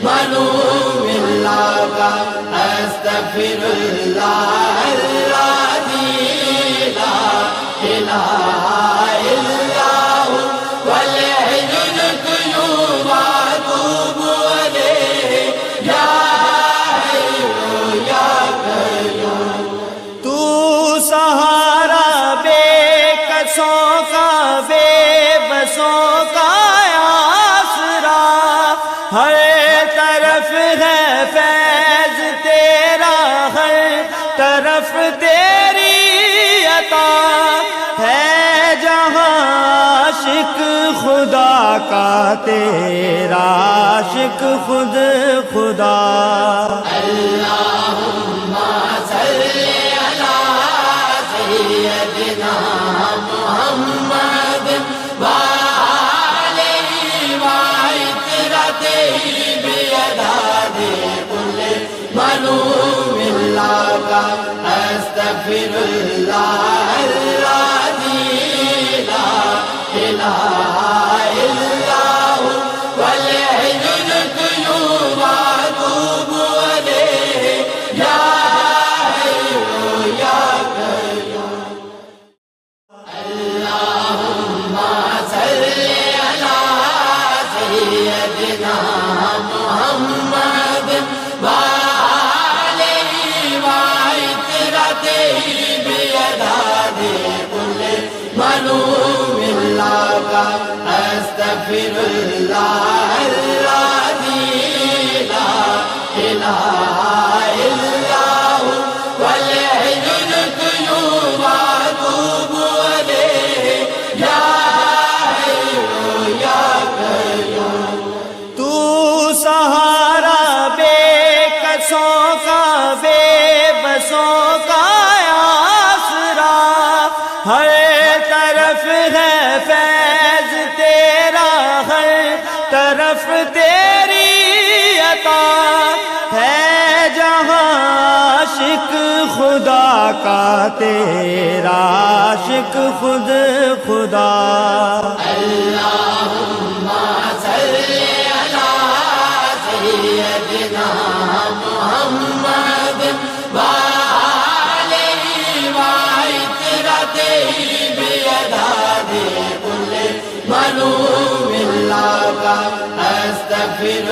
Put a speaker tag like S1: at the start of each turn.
S1: منو اللہ کا استغفر اللہ الذی لا الہ الا ہو والحی القیوم اتوب الیہ یا حی یا قیوم۔
S2: تو سہارا بے کسوں کا بے بسوں کا آسرا، ہر طرف ہے فیض تیرا، ہر طرف تیری عطا ہے، جہاں عاشق خدا کا تیرا عاشق خود خدا۔
S1: اللہم صلی علی سیدنا محمد وآلہ وعطرتہ بعدد کل منو اللہ کا استغفر اللہ الذی لا الہ الا ہو والحی القیوم اتوب الیہ یا حی یا قیوم۔ اللہم صلی علی سیدنا محمد وآلہ وعطرتہ بعدد کل منو اللہ کا استغفر اللہ الذی لا الہ الا ہو والحی القیوم اتوب الیہ یا حی یا قیوم۔
S2: تو سہارا بے کسوں کا بے بسوں کا آسرا، ہر طرف ہے فیض تیرا، ہر طرف تیری عطا ہے، جہاں عاشق خدا کا تیرا عاشق خود خدا۔
S1: اللہم صلی علی سیدنا محمد وآلہ وعطرتہ بعدد کل منو اللہ کا استغفر